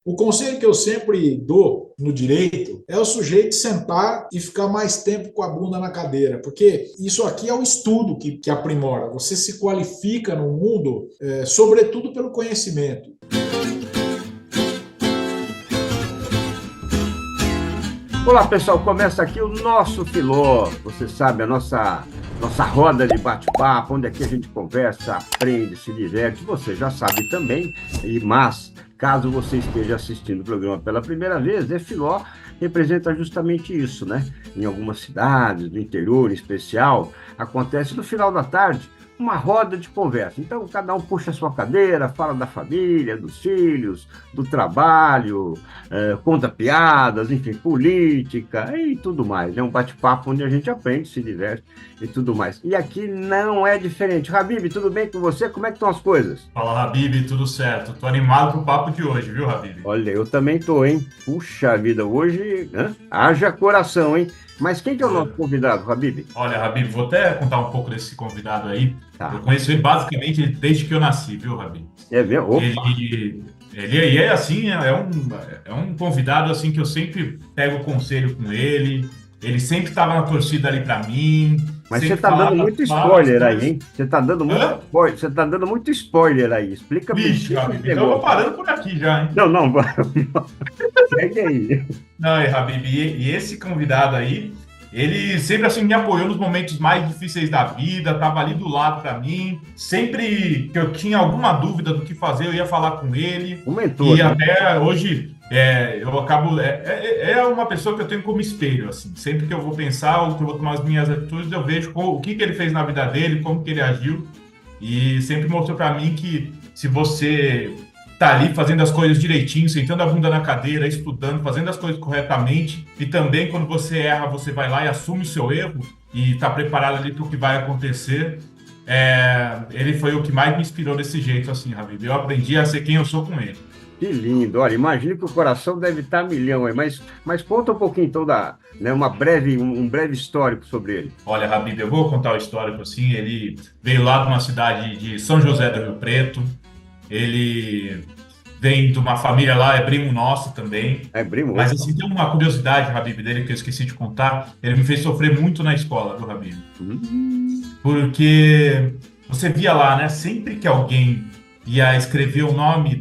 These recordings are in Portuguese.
O conselho que eu sempre dou no direito é o sujeito sentar e ficar mais tempo com a bunda na cadeira, porque isso aqui é o estudo que aprimora. Você se qualifica no mundo, sobretudo pelo conhecimento. Olá, pessoal. Começa aqui o nosso Filó. Você sabe, a nossa roda de bate-papo, onde aqui a gente conversa, aprende, se diverte. Você já sabe também, mas caso você esteja assistindo o programa pela primeira vez, Filó representa justamente isso, né? Em algumas cidades, do interior em especial, acontece no final da tarde uma roda de conversa. Então, cada um puxa a sua cadeira, fala da família, dos filhos, do trabalho, conta piadas, enfim, política e tudo mais. É um bate-papo onde a gente aprende, se diverte e tudo mais. E aqui não é diferente. Habib, tudo bem com você? Como é que estão as coisas? Fala, Habib, tudo certo? Tô animado pro papo de hoje, viu, Habib? Olha, eu também tô, hein? Puxa vida, hoje, haja coração, hein? Mas quem que é o nosso convidado, Habib? Olha, Habib, vou até contar um pouco desse convidado aí. Tá. Eu conheço ele basicamente desde que eu nasci, viu, Habib? É mesmo? Opa. Ele é assim, é um convidado assim que eu sempre pego conselho com ele. Ele sempre estava na torcida ali para mim. Mas você Sempre tá dando falava, muito falava as spoiler aí, coisas. hein? Você tá dando muito Hã? spoiler, você tá dando muito spoiler aí. Vixe, Explica esse Habib, então eu vou negócio. parando por aqui já, hein? Não, não, segue aí. Não, Habib, e esse convidado aí, ele sempre assim me apoiou nos momentos mais difíceis da vida, estava ali do lado para mim. Sempre que eu tinha alguma dúvida do que fazer, eu ia falar com ele. Um mentor, E né? até hoje eu acabo. É uma pessoa que eu tenho como espelho, assim. Sempre que eu vou pensar ou que eu vou tomar as minhas atitudes, eu vejo o que ele fez na vida dele, como que ele agiu. E sempre mostrou para mim que se você tá ali fazendo as coisas direitinho, sentando a bunda na cadeira, estudando, fazendo as coisas corretamente, e também quando você erra, você vai lá e assume o seu erro e está preparado ali para o que vai acontecer. Ele foi o que mais me inspirou desse jeito, assim, Habib. Eu aprendi a ser quem eu sou com ele. Que lindo. Olha, imagino que o coração deve estar a milhão aí, mas conta um pouquinho então um breve histórico sobre ele. Olha, Habib, eu vou contar o histórico assim. Ele veio lá de uma cidade de São José do Rio Preto. Ele vem de uma família lá, é primo nosso também. É primo? Mas assim, tem uma curiosidade, Habib, dele que eu esqueci de contar. Ele me fez sofrer muito na escola, viu, Habib? Porque você via lá, né? Sempre que alguém ia escrever o nome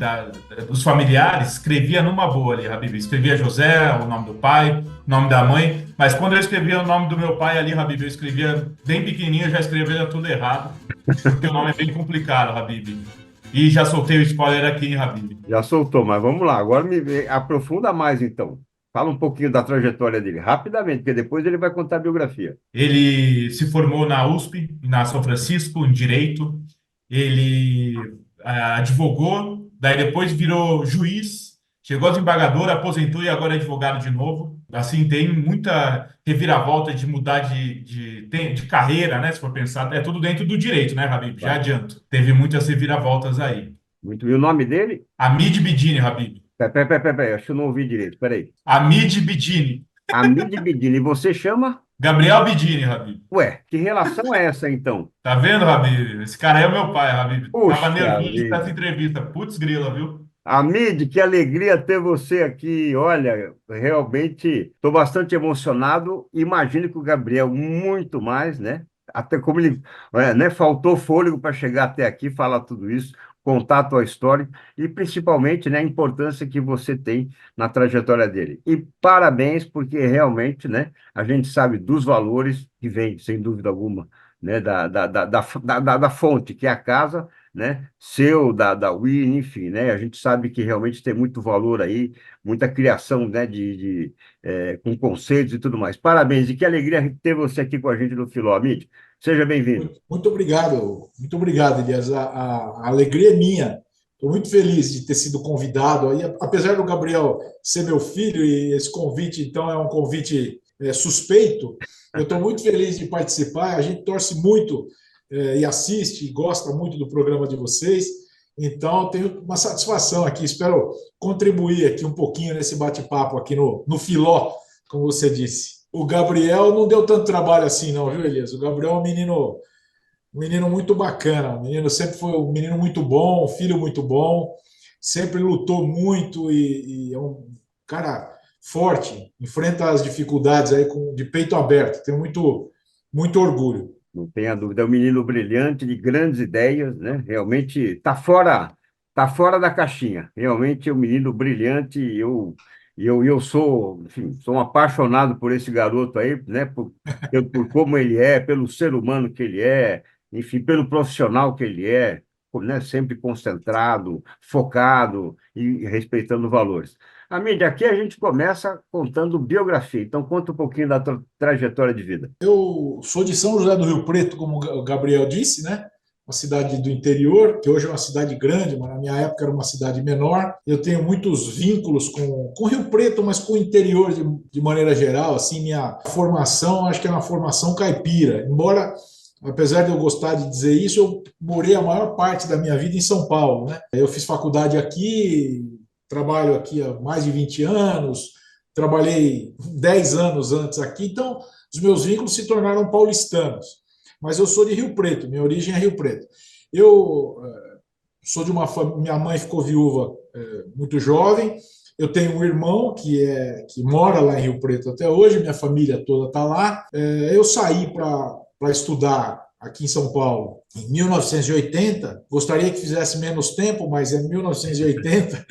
dos familiares, escrevia numa boa ali, Habib. Escrevia José, o nome do pai, o nome da mãe. Mas quando eu escrevia o nome do meu pai ali, Habib, eu escrevia bem pequenininho, eu já escrevia tudo errado. Porque o nome é bem complicado, Habib. E já soltei o spoiler aqui, hein, Habib? Já soltou, mas vamos lá. Agora aprofunda mais então. Fala um pouquinho da trajetória dele, rapidamente, porque depois ele vai contar a biografia. Ele se formou na USP, na São Francisco, em Direito. Ele advogou, daí depois virou juiz, chegou a desembargador, aposentou e agora é advogado de novo. Assim, tem muita reviravolta de mudar de carreira, né? Se for pensar, é tudo dentro do direito, né, Habib? Já Vai. adianto. Teve muitas reviravoltas aí. Muito bem. O nome dele? Hamid Bidini, Habib. Peraí, acho que eu não ouvi direito. Peraí. Hamid Bidini. Hamid Bidini. E você chama? Gabriel Bidini, Habib. Ué, que relação é essa então? Tá vendo, Habib? Esse cara aí é o meu pai, Habib. Tava Puxa nervoso vida. nessa entrevista. Putz, grila, viu? Amide, que alegria ter você aqui. Olha, realmente estou bastante emocionado. Imagino que o Gabriel muito mais, né? Até como ele, né, faltou fôlego para chegar até aqui, falar tudo isso, contar a tua história e principalmente, né, a importância que você tem na trajetória dele. E parabéns, porque realmente, né, a gente sabe dos valores que vem, sem dúvida alguma, né, da fonte, que é a casa, né? Seu, da Win, enfim, né? A gente sabe que realmente tem muito valor aí, muita criação, né? Com conceitos e tudo mais. Parabéns, e que alegria ter você aqui com a gente no Filó, Amide. Seja bem-vindo. Muito obrigado, Elias. A alegria é minha. Estou muito feliz de ter sido convidado aí, apesar do Gabriel ser meu filho e esse convite, então, é um convite suspeito. Eu estou muito feliz de participar. A gente torce muito e assiste e gosta muito do programa de vocês. Então, tenho uma satisfação aqui. Espero contribuir aqui um pouquinho nesse bate-papo aqui no Filó, como você disse. O Gabriel não deu tanto trabalho assim, não, viu, Elias? O Gabriel é um menino muito bacana. O menino sempre foi um menino muito bom, um filho muito bom. sempre lutou muito e é um cara forte, enfrenta as dificuldades aí de peito aberto. Tenho muito orgulho. Não tenha dúvida, é um menino brilhante, de grandes ideias, né? Realmente tá fora da caixinha. Realmente é um menino brilhante. Eu sou, enfim, sou um apaixonado por esse garoto aí, né? Por como ele é, pelo ser humano que ele é, enfim, pelo profissional que ele é, né? Sempre concentrado, focado e respeitando valores. Amiga, aqui a gente começa contando biografia. Então, conta um pouquinho da tua trajetória de vida. Eu sou de São José do Rio Preto, como o Gabriel disse, né? Uma cidade do interior, que hoje é uma cidade grande, mas na minha época era uma cidade menor. Eu tenho muitos vínculos com Rio Preto, mas com o interior de maneira geral. Assim, minha formação, acho que é uma formação caipira. Embora, apesar de eu gostar de dizer isso, eu morei a maior parte da minha vida em São Paulo, né? Eu fiz faculdade aqui, trabalho aqui há mais de 20 anos, trabalhei 10 anos antes aqui, então os meus vínculos se tornaram paulistanos. Mas eu sou de Rio Preto, minha origem é Rio Preto. Eu sou de uma família, minha mãe ficou viúva muito jovem, eu tenho um irmão que mora lá em Rio Preto até hoje, minha família toda está lá. Eu saí para estudar aqui em São Paulo em 1980, gostaria que fizesse menos tempo, mas é 1980.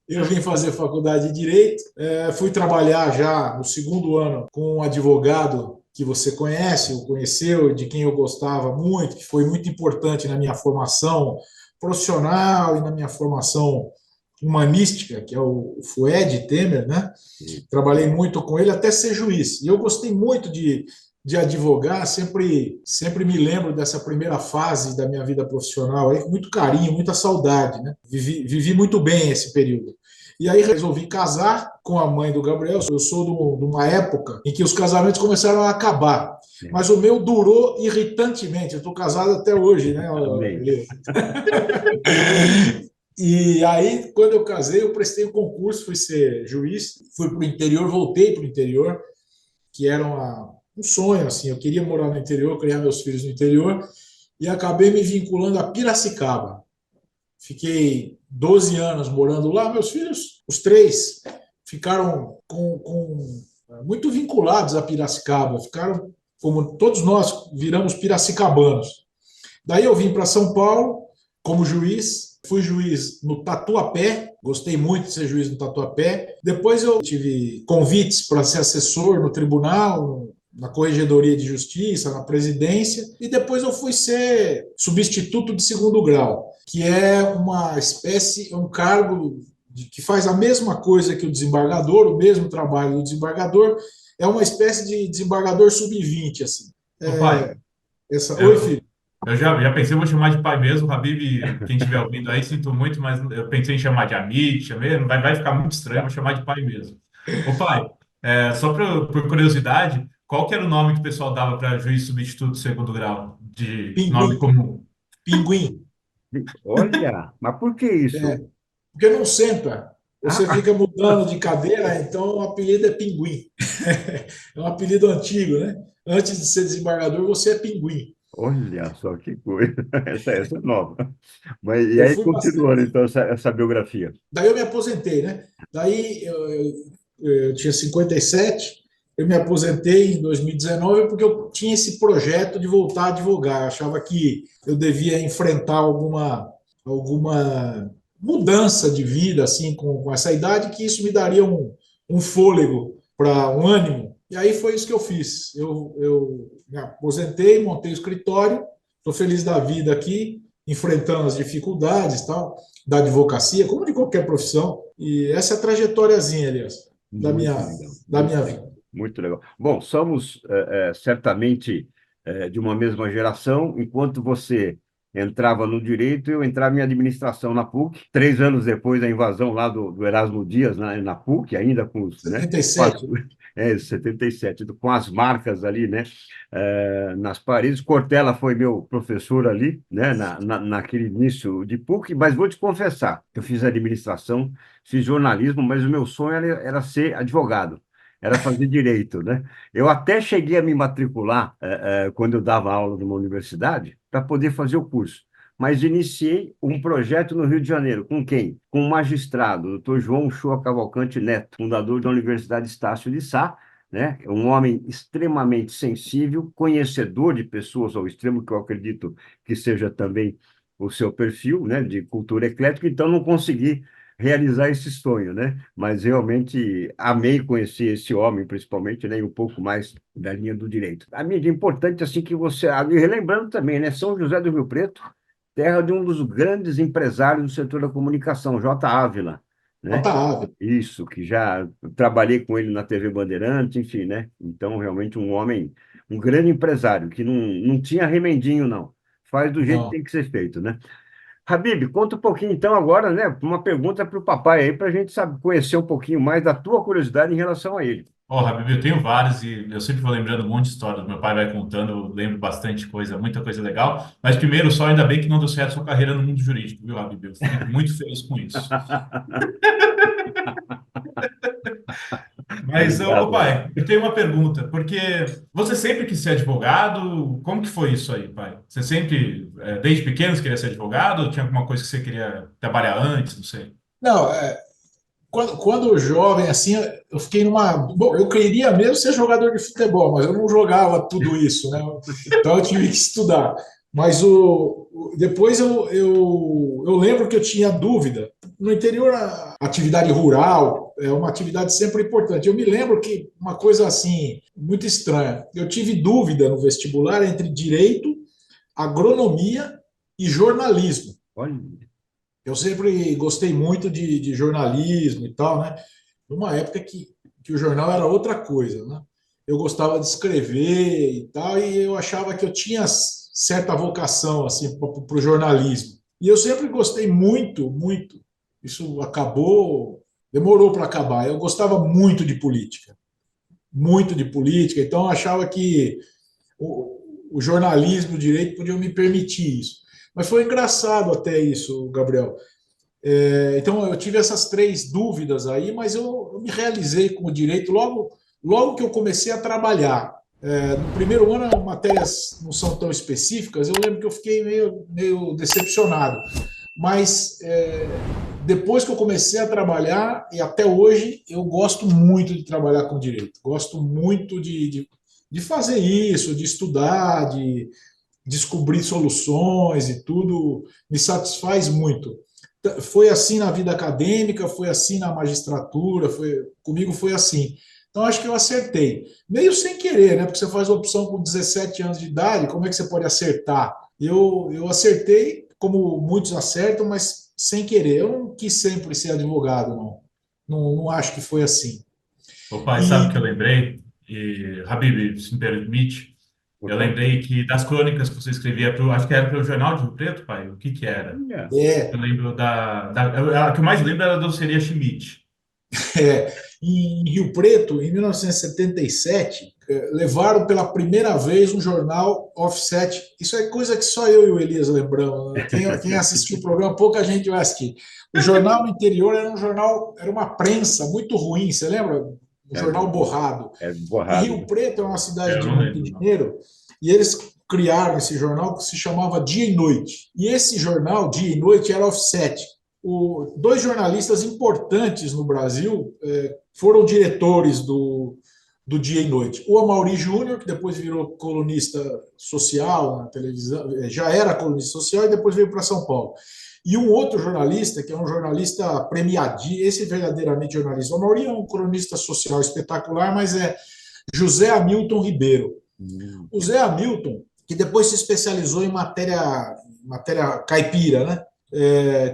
Eu vim fazer faculdade de Direito, fui trabalhar já no segundo ano com um advogado que você conhece, o conheceu, de quem eu gostava muito, que foi muito importante na minha formação profissional e na minha formação humanística, que é o Fued Temer, né? Trabalhei muito com ele até ser juiz. E eu gostei muito de advogar, sempre me lembro dessa primeira fase da minha vida profissional aí, com muito carinho, muita saudade, né? Vivi muito bem esse período. E aí resolvi casar com a mãe do Gabriel. Eu sou de uma época em que os casamentos começaram a acabar. Mas o meu durou irritantemente. Eu estou casado até hoje, né? Amém. E aí, quando eu casei, eu prestei o concurso, fui ser juiz, fui para o interior, voltei para o interior, que era um sonho, assim. Eu queria morar no interior, criar meus filhos no interior, e acabei me vinculando a Piracicaba. Fiquei 12 anos morando lá. Meus filhos, os três, ficaram muito vinculados a Piracicaba. Ficaram, como todos nós, viramos piracicabanos. Daí eu vim para São Paulo como juiz. Fui juiz no Tatuapé. Gostei muito de ser juiz no Tatuapé. Depois eu tive convites para ser assessor no tribunal, na Corregedoria de Justiça, na presidência, e depois eu fui ser substituto de segundo grau, que é uma espécie, um cargo que faz a mesma coisa que o desembargador, o mesmo trabalho do desembargador, é uma espécie de desembargador sub-20, assim. Ô, pai, Oi, eu, filho. eu já pensei, vou chamar de pai mesmo, Habib, quem estiver ouvindo aí, sinto muito, mas eu pensei em chamar de Amit, chamei, vai ficar muito estranho, vou chamar de pai mesmo. Ô, pai, só por curiosidade, qual que era o nome que o pessoal dava para juiz substituto de segundo grau, de nome Pinguim, comum? pinguim. Olha, mas por que isso? Porque não senta. Você Ah, fica mudando de cadeira, então o apelido é pinguim. É um apelido antigo, né? Antes de ser desembargador, você é pinguim. olha só que coisa. Essa é nova. Mas, e Eu aí, fui continuando, bastante. então, essa biografia. Daí eu me aposentei, né? Daí eu tinha 57, eu me aposentei em 2019 porque eu tinha esse projeto de voltar a advogar. Eu achava que eu devia enfrentar alguma mudança de vida assim com essa idade, que isso me daria um fôlego para um ânimo. E aí foi isso que eu fiz. Eu me aposentei, montei o escritório, estou feliz da vida aqui, enfrentando as dificuldades tal da advocacia, como de qualquer profissão. E essa é a trajetóriazinha, aliás, da Muito minha, legal, da muito minha legal, vida. muito legal. Bom, somos certamente de uma mesma geração. Enquanto você entrava no direito, eu entrava em administração na PUC. 3 anos depois da invasão lá do Erasmo Dias na PUC, ainda com os, né, com as, 77, 77, com as marcas ali, né, nas paredes. Cortella foi meu professor ali, né, naquele início de PUC, mas vou te confessar, eu fiz administração, fiz jornalismo, mas o meu sonho era ser advogado, era fazer direito, né? Eu até cheguei a me matricular quando eu dava aula numa universidade para poder fazer o curso. mas iniciei um projeto no Rio de Janeiro. Com quem? Com um magistrado, o doutor João Uchoa Cavalcante Neto, fundador da Universidade Estácio de Sá, né? É um homem extremamente sensível, conhecedor de pessoas ao extremo, que eu acredito que seja também o seu perfil, né, de cultura eclética, então não consegui realizar esse sonho, né? Mas realmente amei conhecer esse homem, principalmente, né, e um pouco mais da linha do direito. A mídia é importante, assim, que você... E relembrando também, né, São José do Rio Preto, terra de um dos grandes empresários do setor da comunicação, J. Ávila, né? Otávio. Isso, que já trabalhei com ele na TV Bandeirante, enfim, né? Então, realmente um homem, um grande empresário, que não tinha remendinho, não. Faz do jeito que Não. tem que ser feito, né? Habib, conta um pouquinho então agora, né? Uma pergunta para o papai aí, para a gente saber, conhecer um pouquinho mais da tua curiosidade em relação a ele. Ó, Habib, eu tenho vários e eu sempre vou lembrando um monte de histórias. Meu pai vai contando, eu lembro bastante coisa, muita coisa legal. Mas primeiro, só ainda bem que não deu certo a sua carreira no mundo jurídico, viu, Habib? Eu fico muito feliz com isso. Mas, ô Obrigado. pai, eu tenho uma pergunta, porque você sempre quis ser advogado? Como que foi isso aí, pai? Você sempre, desde pequeno, você queria ser advogado? Ou tinha alguma coisa que você queria trabalhar antes? Não sei. Não, quando jovem, assim, eu fiquei numa. Bom, eu queria mesmo ser jogador de futebol, mas eu não jogava tudo isso, né? Então eu tive que estudar. Mas depois eu lembro que eu tinha dúvida. No interior, a atividade rural é uma atividade sempre importante. Eu me lembro que uma coisa assim, muito estranha. Eu tive dúvida no vestibular entre direito, agronomia e jornalismo. Olha, Eu sempre gostei muito de jornalismo e tal, né? Numa época que o jornal era outra coisa, né? Eu gostava de escrever e tal, e eu achava que eu tinha certa vocação assim para o jornalismo. E eu sempre gostei muito, muito. Isso acabou, demorou para acabar. Eu gostava muito de política. Então eu achava que o jornalismo, o direito podiam me permitir isso. Mas foi engraçado até isso, Gabriel. Então, eu tive essas três dúvidas aí, mas eu me realizei com o direito logo que eu comecei a trabalhar. No primeiro ano, as matérias não são tão específicas, eu lembro que eu fiquei meio decepcionado. Mas depois que eu comecei a trabalhar, e até hoje, eu gosto muito de trabalhar com direito. Gosto muito de fazer isso, de estudar, de descobrir soluções e tudo, me satisfaz muito. Foi assim na vida acadêmica, foi assim na magistratura, comigo foi assim. Então, acho que eu acertei. Meio sem querer, né? Porque você faz a opção com 17 anos de idade, como é que você pode acertar? Eu acertei, como muitos acertam, mas sem querer. Eu não quis sempre ser advogado, não. Não acho que foi assim. Ô pai, sabe o que eu E lembrei? E, Habib, se me permite, por eu favor. lembrei que das crônicas que você escrevia, acho que era para o Jornal de Rio Preto, pai, o que que era? Olha, Eu é, lembro a que eu mais lembro era da doceria Schmidt. Em Rio Preto, em 1977, levaram pela primeira vez um jornal offset. Isso é coisa que só eu e o Elias lembramos, né? Quem assistiu o programa, pouca gente vai assistir. O jornal no interior era um jornal, era uma prensa muito ruim, você lembra? Um é, jornal borrado. é E borrado, Rio né? Preto é uma cidade Eu de não muito lembro, não. dinheiro, e eles criaram esse jornal que se chamava Dia e Noite. E esse jornal, Dia e Noite, era offset. Dois jornalistas importantes no Brasil foram diretores do Dia e Noite. O Amaury Júnior, que depois virou colunista social na televisão, já era colunista social e depois veio para São Paulo. E um outro jornalista, que é um jornalista premiadíssimo, esse verdadeiramente jornalista. O Amaury é um colunista social espetacular, mas é José Hamilton Ribeiro. O Zé Hamilton, que depois se especializou em matéria caipira, né?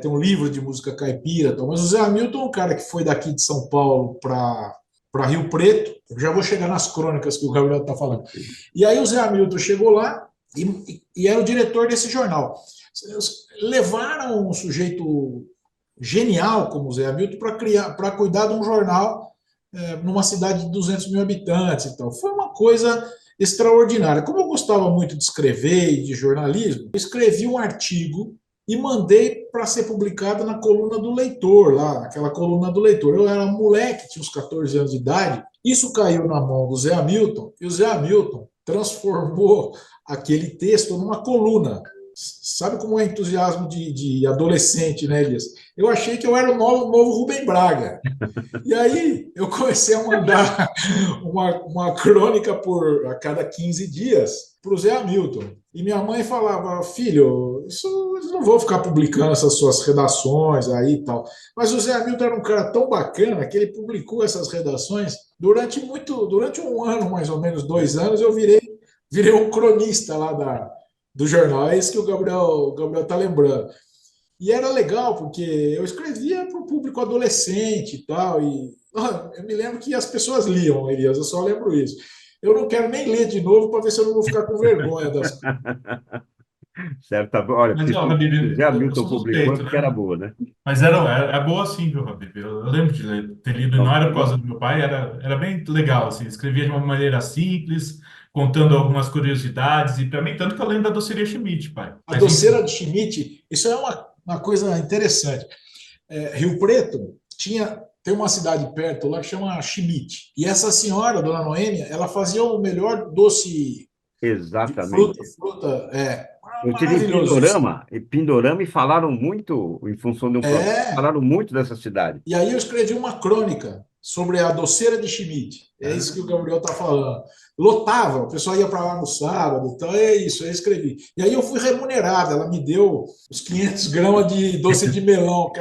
Tem um livro de música caipira, mas o Zé Hamilton é um cara que foi daqui de São Paulo para Rio Preto. Eu já vou chegar nas crônicas que o Gabriel está falando. E aí o Zé Hamilton chegou lá e era o diretor desse jornal. Levaram um sujeito genial como o Zé Hamilton para cuidar de um jornal numa cidade de 200 mil habitantes e tal. Foi uma coisa extraordinária. Como eu gostava muito de escrever e de jornalismo, eu escrevi um artigo e mandei para ser publicado na coluna do Leitor, lá, naquela coluna do Leitor. Eu era um moleque, tinha uns 14 anos de idade. Isso caiu na mão do Zé Hamilton, e o Zé Hamilton transformou aquele texto numa coluna. Sabe como é entusiasmo de adolescente, né, Elias? Eu achei que eu era o novo Rubem Braga. E aí eu comecei a mandar uma crônica por a cada 15 dias para o Zé Hamilton. E minha mãe falava, filho, isso eu não vou ficar publicando essas suas redações aí e tal. Mas o Zé Hamilton era um cara tão bacana que ele publicou essas redações durante um ano, mais ou menos 2 anos, eu virei um cronista lá do jornal. É isso que o Gabriel tá lembrando. E era legal, porque eu escrevia para o público adolescente e tal, e eu me lembro que as pessoas liam, Elias, eu só lembro isso. Eu não quero nem ler de novo para ver se eu não vou ficar com vergonha das coisas. Certo? Olha, Mas, porque ó, se o Habib, Zé eu Hamilton sou publicou é suspeito, porque era né? boa, né? Mas é boa sim, viu, Habib? Eu lembro de ter lido, e Não, não era por também. causa do meu pai, era bem legal, assim, escrevia de uma maneira simples, contando algumas curiosidades, e para mim, tanto que eu lembro da doceria Schmidt, pai. A Mas, doceira enfim, de Schmidt, isso é uma coisa interessante. Rio Preto tem uma cidade perto lá que chama Schmidt. E essa senhora, dona Noêmia, ela fazia o melhor doce de fruta, Exatamente. Eu tive em maravilhoso. Pindorama e falaram muito, em função de um programa, É, falaram muito dessa cidade. e aí eu escrevi uma crônica sobre a doceira de Schmidt. É isso que o Ah, Gabriel está falando. Lotava, o pessoal ia para lá no sábado, então é isso, eu escrevi. E aí eu fui remunerado, ela me deu os 500 gramas de doce de melão, que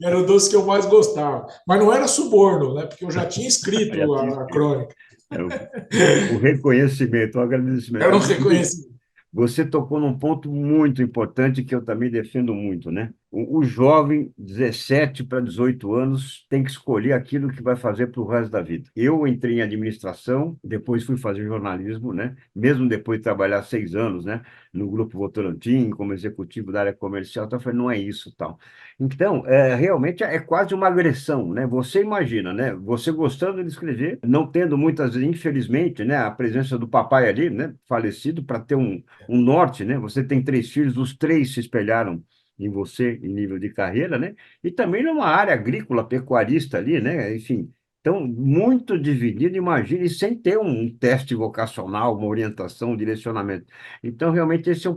era o doce que eu mais gostava. Mas não era suborno, né? Porque eu já tinha já escrito tinha a escrito. crônica. É o reconhecimento, o agradecimento. Era um Agora, reconhecimento. você tocou num ponto muito importante que eu também defendo muito, né? O jovem, 17 para 18 anos, tem que escolher aquilo que vai fazer para o resto da vida. Eu entrei em administração, depois fui fazer jornalismo, né? Mesmo depois de trabalhar 6 anos, né? No Grupo Votorantim, como executivo da área comercial, então eu falei, não é isso, tal. Então, realmente é quase uma agressão, né? Você imagina, né? Você gostando de escrever, não tendo muitas vezes, infelizmente, né? A presença do papai ali, né? Falecido, para ter um norte, né? Você tem 3 filhos, os 3 se espelharam em você em nível de carreira, né? E também numa área agrícola, pecuarista ali, né? Enfim, então, muito dividido, imagine, sem ter um teste vocacional, uma orientação, um direcionamento. Então, realmente, esse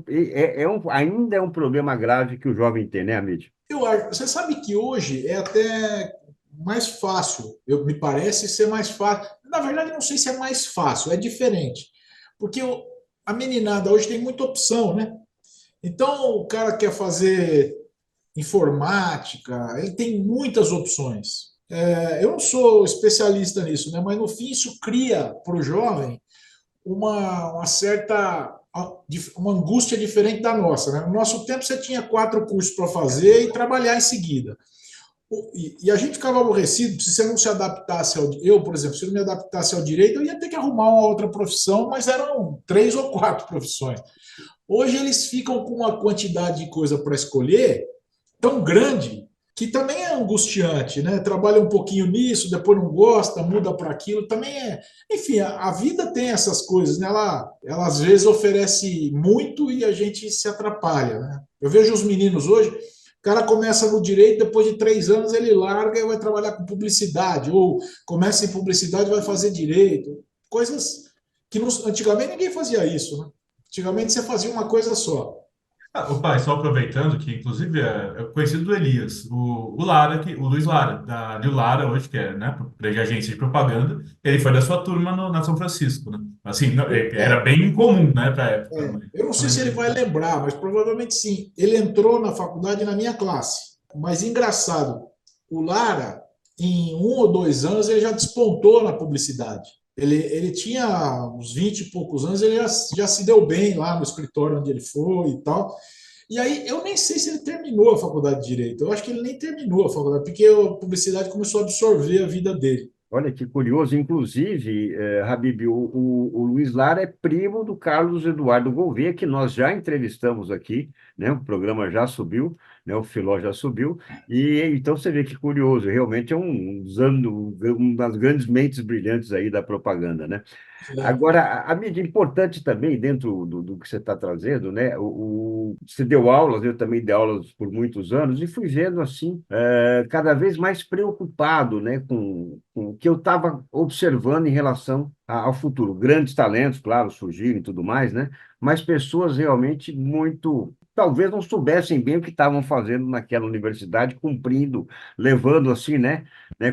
ainda é um problema grave que o jovem tem, né, Amídio? Você sabe que hoje é até mais fácil, me parece ser mais fácil. Na verdade, não sei se é mais fácil, é diferente. Porque a meninada hoje tem muita opção, né? Então, o cara quer fazer informática, ele tem muitas opções. Eu não sou especialista nisso, né? Mas no fim isso cria para o jovem uma certa uma angústia diferente da nossa. Né? No nosso tempo você tinha 4 cursos para fazer e trabalhar em seguida. E a gente ficava aborrecido se você não se adaptasse eu, por exemplo, se eu não me adaptasse ao direito, eu ia ter que arrumar uma outra profissão, mas eram 3 ou 4 profissões. Hoje eles ficam com uma quantidade de coisa para escolher tão grande que também é angustiante, né? Trabalha um pouquinho nisso, depois não gosta, muda para aquilo, também é. Enfim, a vida tem essas coisas, né? Ela às vezes oferece muito e a gente se atrapalha, né? Eu vejo os meninos hoje, o cara começa no direito, depois de 3 anos ele larga e vai trabalhar com publicidade, ou começa em publicidade e vai fazer direito. Coisas que antigamente ninguém fazia isso, né? Antigamente você fazia uma coisa só. o pai, só aproveitando que, inclusive, é conhecido do Elias, o Lara, o Luiz Lara, da New Lara, hoje, que é, né, de agência de propaganda, ele foi da sua turma na São Francisco, né? Assim, era É, bem incomum, né, para a época, eu não sei quando se ele vai ele... lembrar, mas provavelmente sim. Ele entrou na faculdade na minha classe. Mas engraçado, o Lara, em 1 ou 2 anos, ele já despontou na publicidade. Ele tinha uns 20 e poucos anos, ele já se deu bem lá no escritório onde ele foi e tal. E aí, eu nem sei se ele terminou a faculdade de Direito. Eu acho que ele nem terminou a faculdade, porque a publicidade começou a absorver a vida dele. Olha que curioso, inclusive, Habib, o Luiz Lara é primo do Carlos Eduardo Gouveia, que nós já entrevistamos aqui, né? O programa já subiu, né? O Filó já subiu, e então você vê que curioso, realmente é uma das grandes mentes brilhantes aí da propaganda, né? É, Agora, a mídia é importante também, dentro do que você está trazendo, né? Você deu aulas, eu também dei aulas por muitos anos, e fui vendo, assim, cada vez mais preocupado, né, que eu estava observando em relação ao futuro. Grandes talentos, claro, surgiram e tudo mais, né? Mas pessoas realmente muito, talvez não soubessem bem o que estavam fazendo naquela universidade, cumprindo, levando assim, né,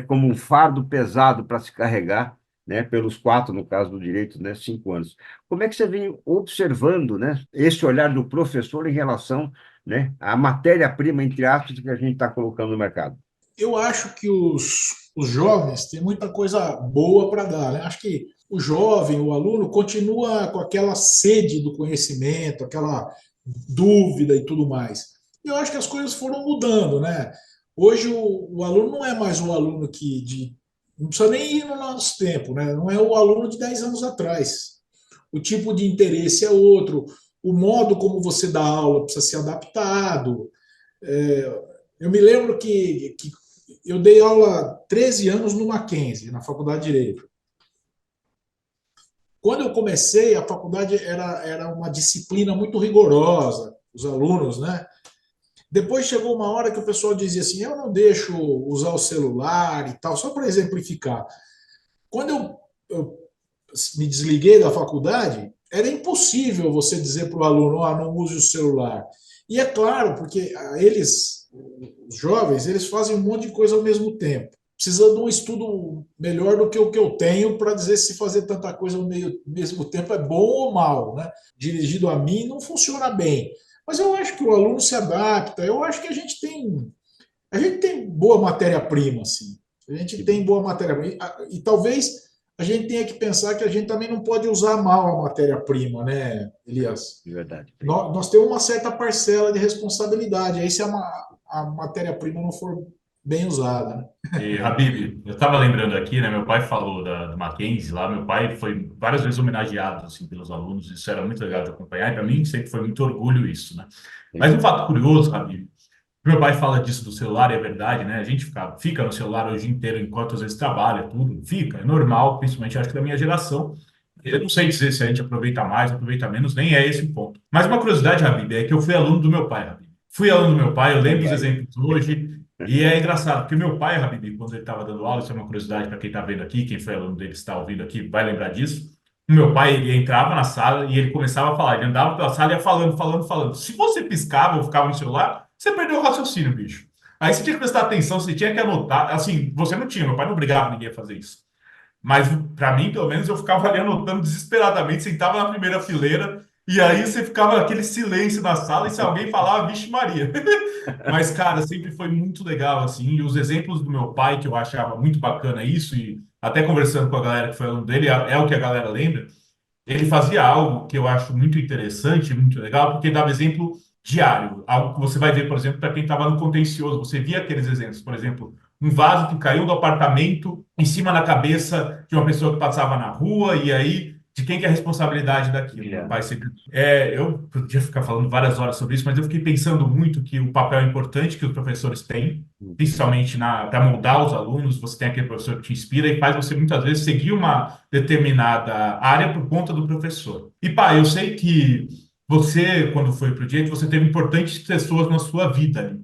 como um fardo pesado para se carregar, né, pelos 4, no caso do direito, né, 5 anos. Como é que você vem observando, né, esse olhar do professor em relação, né, à matéria-prima, entre aspas, que a gente está colocando no mercado? Eu acho que os jovens têm muita coisa boa para dar, né? Acho que o jovem, o aluno, continua com aquela sede do conhecimento, aquela dúvida e tudo mais. E eu acho que as coisas foram mudando, né? Hoje o aluno não é mais o aluno não precisa nem ir no nosso tempo, né? Não é o aluno de 10 anos atrás. O tipo de interesse é outro, o modo como você dá aula precisa ser adaptado. Eu me lembro que eu dei aula 13 anos no Mackenzie, na Faculdade de Direito. Quando eu comecei, a faculdade era uma disciplina muito rigorosa, os alunos, né? Depois chegou uma hora que o pessoal dizia assim: eu não deixo usar o celular e tal, só para exemplificar. Quando eu me desliguei da faculdade, era impossível você dizer para o aluno: não use o celular. E é claro, porque os jovens, eles fazem um monte de coisa ao mesmo tempo. Precisa de um estudo melhor do que o que eu tenho para dizer se fazer tanta coisa ao mesmo tempo é bom ou mal, né? Dirigido a mim não funciona bem. Mas eu acho que o aluno se adapta. Eu acho que a gente tem boa matéria-prima, assim. A gente tem boa matéria-prima. E talvez a gente tenha que pensar que a gente também não pode usar mal a matéria-prima, né, Elias? De verdade. Nós temos uma certa parcela de responsabilidade. Aí se a matéria-prima não for bem usada, né? E, Habib, eu estava lembrando aqui, né? Meu pai falou do Mackenzie lá. Meu pai foi várias vezes homenageado assim, pelos alunos. Isso era muito legal de acompanhar. E para mim sempre foi muito orgulho isso, né? Mas um fato curioso, Habib, meu pai fala disso do celular, e é verdade, né? A gente fica no celular o dia inteiro enquanto às vezes trabalha, tudo. Fica, é normal, principalmente acho que da minha geração. Eu não sei dizer se a gente aproveita mais, aproveita menos, nem é esse o ponto. Mas uma curiosidade, Habib, é que eu fui aluno do meu pai, Habib. Fui aluno do meu pai, eu lembro dos exemplos hoje. E é engraçado, porque meu pai, Habib, quando ele estava dando aula, isso é uma curiosidade para quem está vendo aqui, quem foi aluno dele, está ouvindo aqui, vai lembrar disso. O meu pai, ele entrava na sala e ele começava a falar. Ele andava pela sala e ia falando, falando, falando. Se você piscava ou ficava no celular, você perdeu o raciocínio, bicho. Aí você tinha que prestar atenção, você tinha que anotar. Assim, você não tinha, meu pai não obrigava ninguém a fazer isso. Mas para mim, pelo menos, eu ficava ali anotando desesperadamente, sentava na primeira fileira, e aí você ficava aquele silêncio na sala, e se alguém falava, vixe Maria. Mas, cara, sempre foi muito legal, assim, e os exemplos do meu pai, que eu achava muito bacana isso, e até conversando com a galera que foi aluno dele, é o que a galera lembra, ele fazia algo que eu acho muito interessante, muito legal, porque dava exemplo diário. Algo que você vai ver, por exemplo, para quem estava no contencioso. Você via aqueles exemplos, por exemplo, um vaso que caiu do apartamento em cima da cabeça de uma pessoa que passava na rua, e aí, de quem que é a responsabilidade daquilo? Meu pai sempre. Eu podia ficar falando várias horas sobre isso, mas eu fiquei pensando muito que o papel importante que os professores têm, principalmente para moldar os alunos, você tem aquele professor que te inspira e faz você muitas vezes seguir uma determinada área por conta do professor. E pá, eu sei que você, quando foi para o direito, você teve importantes pessoas na sua vida ali.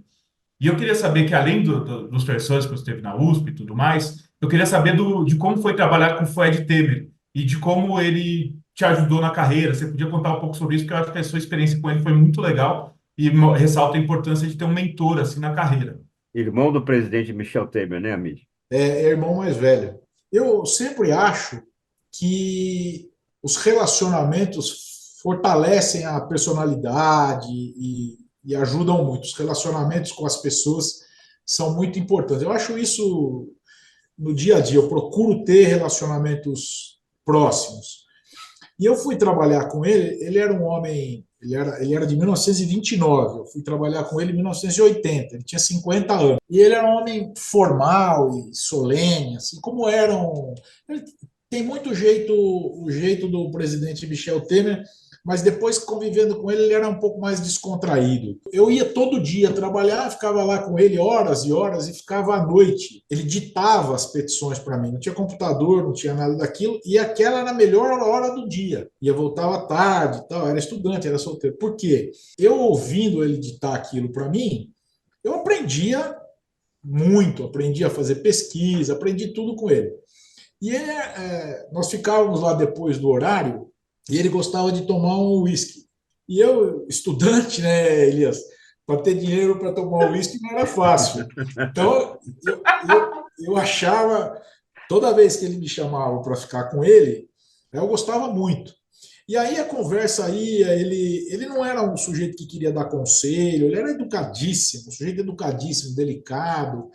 E eu queria saber que, além dos professores que você teve na USP e tudo mais, eu queria saber de como foi trabalhar com o Fred Temer e de como ele te ajudou na carreira. Você podia contar um pouco sobre isso, porque eu acho que a sua experiência com ele foi muito legal e ressalta a importância de ter um mentor assim na carreira. Irmão do presidente Michel Temer, né, amigo? É irmão mais velho. Eu sempre acho que os relacionamentos fortalecem a personalidade e ajudam muito. Os relacionamentos com as pessoas são muito importantes. Eu acho isso no dia a dia. Eu procuro ter relacionamentos próximos. E eu fui trabalhar com ele. Ele era um homem, ele era de 1929. Eu fui trabalhar com ele em 1980. Ele tinha 50 anos. E ele era um homem formal e solene, assim como eram. Ele tem muito jeito, o jeito do presidente Michel Temer, mas depois convivendo com ele, ele era um pouco mais descontraído. Eu ia todo dia trabalhar, ficava lá com ele horas e horas e ficava à noite. Ele ditava as petições para mim. Não tinha computador, não tinha nada daquilo, e aquela era a melhor hora do dia. Ia voltava tarde, tal. Era estudante, era solteiro. Por quê? Eu ouvindo ele ditar aquilo para mim, eu aprendia muito, aprendi a fazer pesquisa, aprendi tudo com ele. E ele, nós ficávamos lá depois do horário e ele gostava de tomar um uísque. E eu, estudante, né, Elias, para ter dinheiro para tomar uísque não era fácil. Então, eu achava, toda vez que ele me chamava para ficar com ele, eu gostava muito. E aí a conversa ia, ele não era um sujeito que queria dar conselho, ele era educadíssimo, um sujeito educadíssimo, delicado,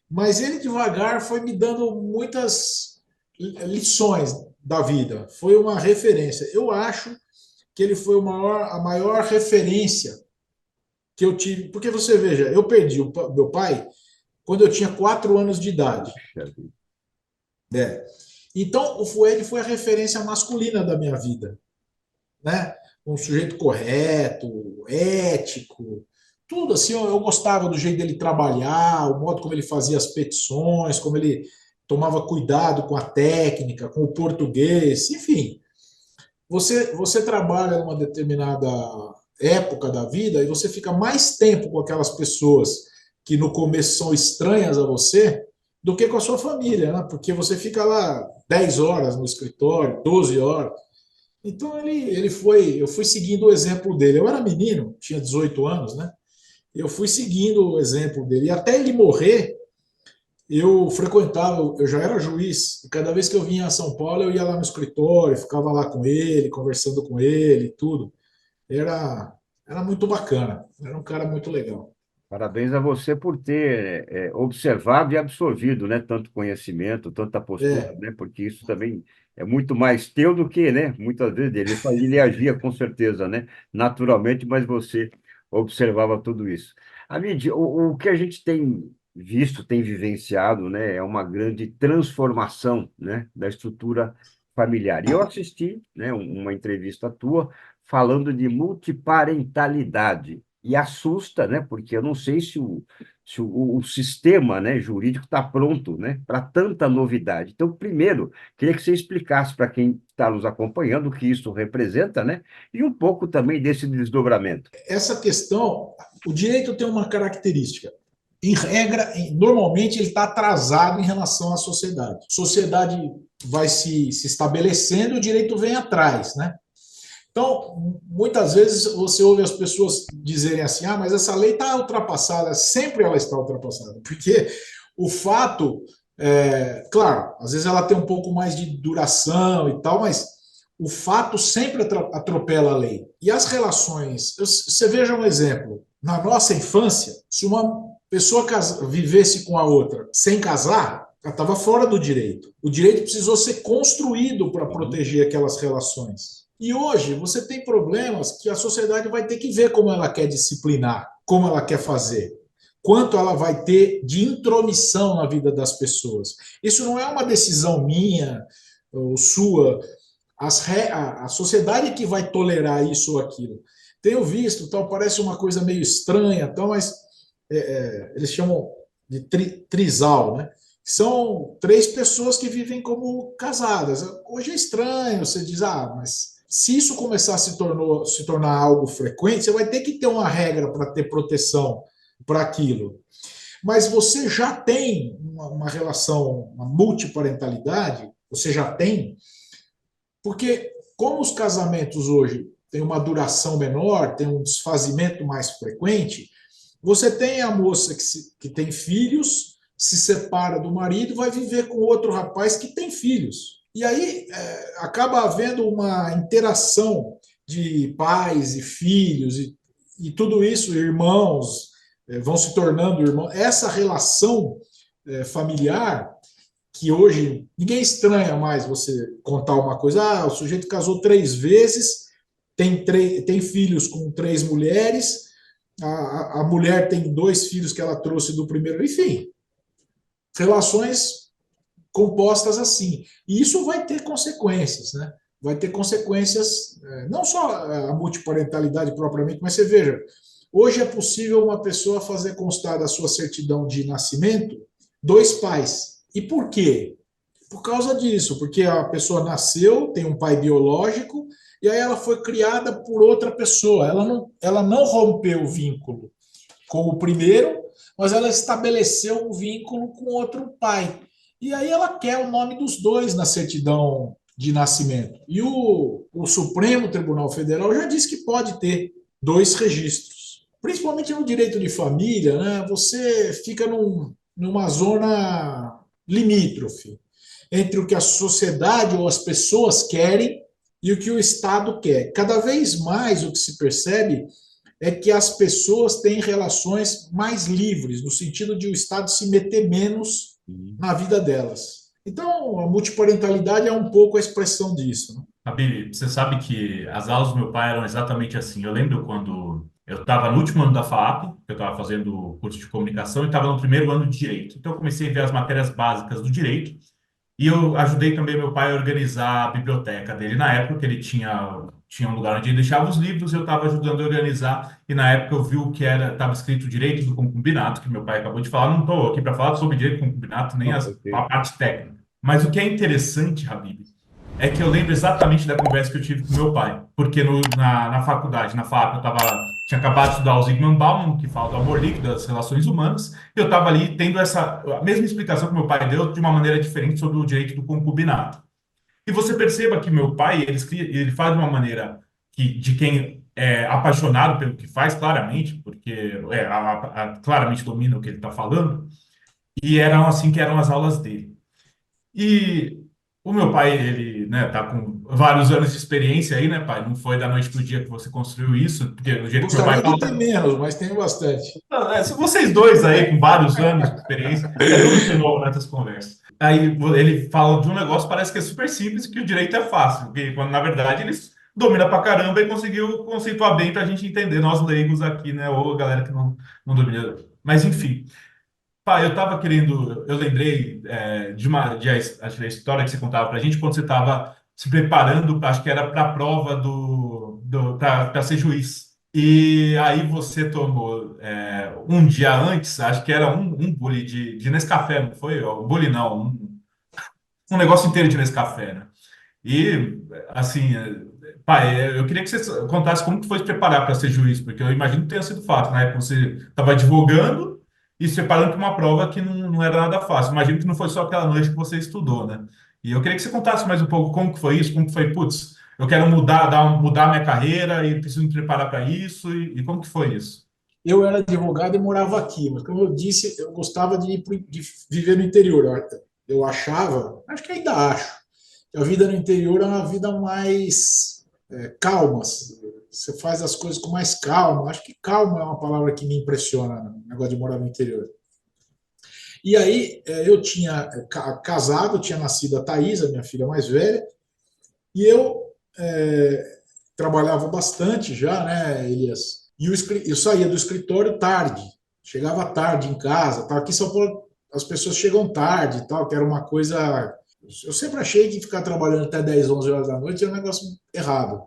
mas ele devagar foi me dando muitas lições da vida, foi uma referência. Eu acho que ele foi a maior referência que eu tive, porque você veja, eu perdi o meu pai quando eu tinha 4 anos de idade. É. Então, o Fued foi a referência masculina da minha vida, né? Um sujeito correto, ético, tudo assim. Eu gostava do jeito dele trabalhar, o modo como ele fazia as petições, como ele tomava cuidado com a técnica, com o português, enfim. Você trabalha numa determinada época da vida e você fica mais tempo com aquelas pessoas que no começo são estranhas a você do que com a sua família, né? Porque você fica lá 10 horas no escritório, 12 horas. Então eu fui seguindo o exemplo dele. Eu era menino, tinha 18 anos, né? Eu fui seguindo o exemplo dele. E até ele morrer, eu frequentava, eu já era juiz, e cada vez que eu vinha a São Paulo, eu ia lá no escritório, ficava lá com ele, conversando com ele, tudo. Era muito bacana, era um cara muito legal. Parabéns a você por ter observado e absorvido, né, tanto conhecimento, tanta postura, É, né, porque isso também é muito mais teu do que, né, muitas vezes dele. Ele agia com certeza, né, naturalmente, mas você observava tudo isso. Amide, o que a gente tem visto, tem vivenciado, né, é uma grande transformação, né, da estrutura familiar. E eu assisti, né, uma entrevista tua falando de multiparentalidade. E assusta, né? Porque eu não sei se o sistema, né, jurídico está pronto, né, para tanta novidade. Então, primeiro, queria que você explicasse para quem está nos acompanhando o que isso representa, né? E um pouco também desse desdobramento. essa questão, o direito tem uma característica. Em regra, normalmente ele está atrasado em relação à sociedade. A sociedade vai se estabelecendo e o direito vem atrás, né? Então, muitas vezes você ouve as pessoas dizerem assim: ah, mas essa lei está ultrapassada. Sempre ela está ultrapassada, porque o fato, claro, às vezes ela tem um pouco mais de duração e tal, mas o fato sempre atropela a lei. E as relações, você veja um exemplo: na nossa infância, se uma pessoa vivesse com a outra sem casar, ela estava fora do direito. O direito precisou ser construído para proteger aquelas relações. E hoje você tem problemas que a sociedade vai ter que ver como ela quer disciplinar, como ela quer fazer, quanto ela vai ter de intromissão na vida das pessoas. Isso não é uma decisão minha ou sua. A sociedade que vai tolerar isso ou aquilo. Tenho visto, tal, parece uma coisa meio estranha, tal, mas eles chamam de trisal, né? São 3 pessoas que vivem como casadas. Hoje é estranho, você diz, ah, mas se isso começar a se tornar algo frequente, você vai ter que ter uma regra para ter proteção para aquilo. Mas você já tem uma relação, uma multiparentalidade, você já tem, porque como os casamentos hoje têm uma duração menor, tem um desfazimento mais frequente, você tem a moça que tem filhos, se separa do marido, vai viver com outro rapaz que tem filhos. E aí acaba havendo uma interação de pais e filhos, e tudo isso, irmãos, vão se tornando irmãos. Essa relação familiar, que hoje ninguém estranha mais você contar uma coisa, ah, o sujeito casou 3 vezes, tem filhos com 3 mulheres, a mulher tem 2 filhos que ela trouxe do primeiro, enfim, relações compostas assim. E isso vai ter consequências, né? Vai ter consequências, não só a multiparentalidade propriamente, mas você veja, hoje é possível uma pessoa fazer constar da sua certidão de nascimento 2 pais. E por quê? Por causa disso, porque a pessoa nasceu, tem um pai biológico, e aí ela foi criada por outra pessoa. Ela não rompeu o vínculo com o primeiro, mas ela estabeleceu um vínculo com outro pai. E aí ela quer o nome dos dois na certidão de nascimento. E o Supremo Tribunal Federal já disse que pode ter dois registros. Principalmente no direito de família, né? Você fica numa zona limítrofe entre o que a sociedade ou as pessoas querem e o que o Estado quer. Cada vez mais o que se percebe é que as pessoas têm relações mais livres, no sentido de o Estado se meter menos na vida delas. Então, a multiparentalidade é um pouco a expressão disso, né? Habib, você sabe que as aulas do meu pai eram exatamente assim. Eu lembro quando eu estava no último ano da FAAP, que eu estava fazendo o curso de comunicação, e estava no primeiro ano de direito. Então, eu comecei a ver as matérias básicas do direito. E eu ajudei também meu pai a organizar a biblioteca dele na época, que ele tinha um lugar onde ele deixava os livros, eu estava ajudando a organizar, e na época eu vi o que estava escrito direito do concubinato, que meu pai acabou de falar. Não estou aqui para falar sobre direito do concubinato, nem a parte técnica. Mas o que é interessante, Habib, é que eu lembro exatamente da conversa que eu tive com meu pai, porque na faculdade, na FAP, tinha acabado de estudar o Zygmunt Bauman, que fala do amor líquido, das relações humanas, e eu estava ali tendo a mesma explicação que meu pai deu de uma maneira diferente sobre o direito do concubinato. E você perceba que meu pai, ele faz de uma maneira de quem é apaixonado pelo que faz, claramente, porque claramente domina o que ele está falando, e eram assim que eram as aulas dele. E o meu pai, ele, né, tá com vários anos de experiência aí, né, pai? Não foi da noite pro dia que você construiu isso, porque do jeito que meu pai Gostaria de ter fala, menos, mas tenho bastante. se vocês dois aí com vários anos de experiência, é tudo de novo nessas conversas. Aí ele fala de um negócio, parece que é super simples, que o direito é fácil, porque quando na verdade eles domina pra caramba e conseguiu conceituar bem pra gente entender, nós leigos aqui, né, ou a galera que não domina. Mas enfim. Pá, eu estava querendo, eu lembrei acho que da história que você contava para a gente quando você estava se preparando, acho que era para a prova para ser juiz. E aí você tomou um dia antes, acho que era um bule de Nescafé, não foi? Um bule não, um negócio inteiro de Nescafé, né? E assim, pai, eu queria que você contasse como que foi se preparar para ser juiz, porque eu imagino que tenha sido fácil, né? Você estava advogando e se preparando para uma prova que não era nada fácil. Imagino que não foi só aquela noite que você estudou, né? E eu queria que você contasse mais um pouco como que foi isso, como que foi, putz, eu quero mudar minha carreira e preciso me preparar para isso, e como que foi isso? Eu era advogado e morava aqui, mas como eu disse, eu gostava de viver no interior. Eu achava, acho que ainda acho, que a vida no interior é uma vida mais calma. Você faz as coisas com mais calma. Acho que calma é uma palavra que me impressiona no negócio de morar no interior. E aí eu tinha casado, tinha nascido a Thaís, a minha filha mais velha, e eu trabalhava bastante já, né, Elias? E eu saía do escritório tarde, chegava tarde em casa. Tá? Aqui em São Paulo as pessoas chegam tarde, tal, que era uma coisa. Eu sempre achei que ficar trabalhando até 10, 11 horas da noite era um negócio errado.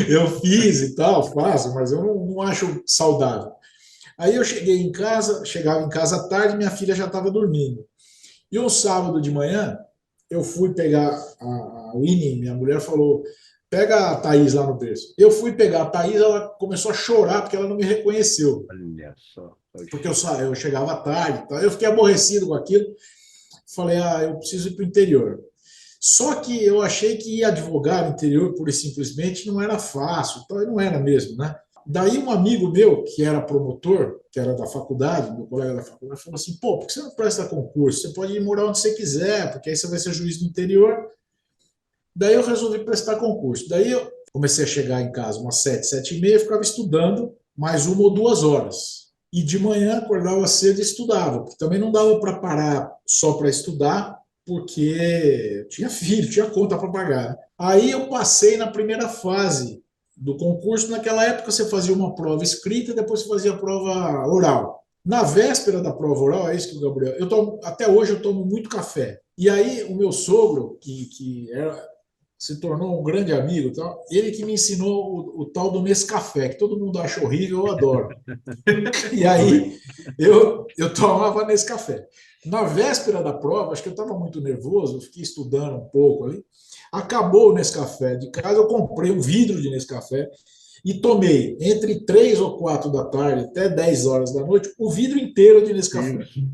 Eu fiz e tal, faço, mas eu não acho saudável. Aí eu chegava em casa tarde, minha filha já estava dormindo. E um sábado de manhã, eu fui pegar a Winnie, minha mulher falou: pega a Thaís lá no berço. Eu fui pegar a Thaís, ela começou a chorar porque ela não me reconheceu. Olha só. Porque eu chegava tarde. Tá? Eu fiquei aborrecido com aquilo. Falei: eu preciso ir para o interior. Só que eu achei que ir advogar no interior, pura e simplesmente, não era fácil. Então, não era mesmo, né? Daí um amigo meu, que era promotor, que era da faculdade, meu colega da faculdade, falou assim: pô, por que você não presta concurso? Você pode ir morar onde você quiser, porque aí você vai ser juiz do interior. Daí eu resolvi prestar concurso. Daí eu comecei a chegar em casa umas 7, 7h30, ficava estudando mais 1 ou 2 horas. E de manhã acordava cedo e estudava, porque também não dava para parar só para estudar, porque tinha filho, tinha conta para pagar. Aí eu passei na primeira fase do concurso. Naquela época você fazia uma prova escrita e depois você fazia a prova oral. Na véspera da prova oral, é isso que o Gabriel. Até hoje eu tomo muito café. E aí o meu sogro, que se tornou um grande amigo, ele que me ensinou o tal do Nescafé, que todo mundo acha horrível, eu adoro. E aí eu tomava Nescafé. Na véspera da prova, acho que eu estava muito nervoso, eu fiquei estudando um pouco ali. Acabou o Nescafé de casa, eu comprei um vidro de Nescafé e tomei entre 3 ou 4 da tarde até 10 horas da noite o vidro inteiro de Nescafé. Isso.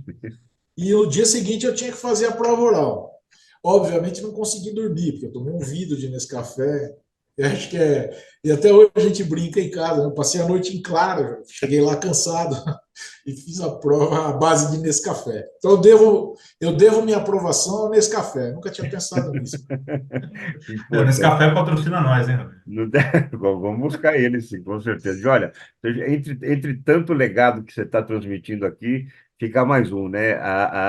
E no dia seguinte eu tinha que fazer a prova oral. Obviamente não consegui dormir, porque eu tomei um vidro de Nescafé. Eu acho que é. E até hoje a gente brinca em casa. Eu passei a noite em claro, cheguei lá cansado e fiz a prova à base de Nescafé. Então eu devo minha aprovação ao Nescafé. Nunca tinha pensado nisso. Nesse Importante. café patrocina nós, hein, Roberto? Vamos buscar ele, sim, com certeza. E olha, entre tanto legado que você está transmitindo aqui, fica mais um, né?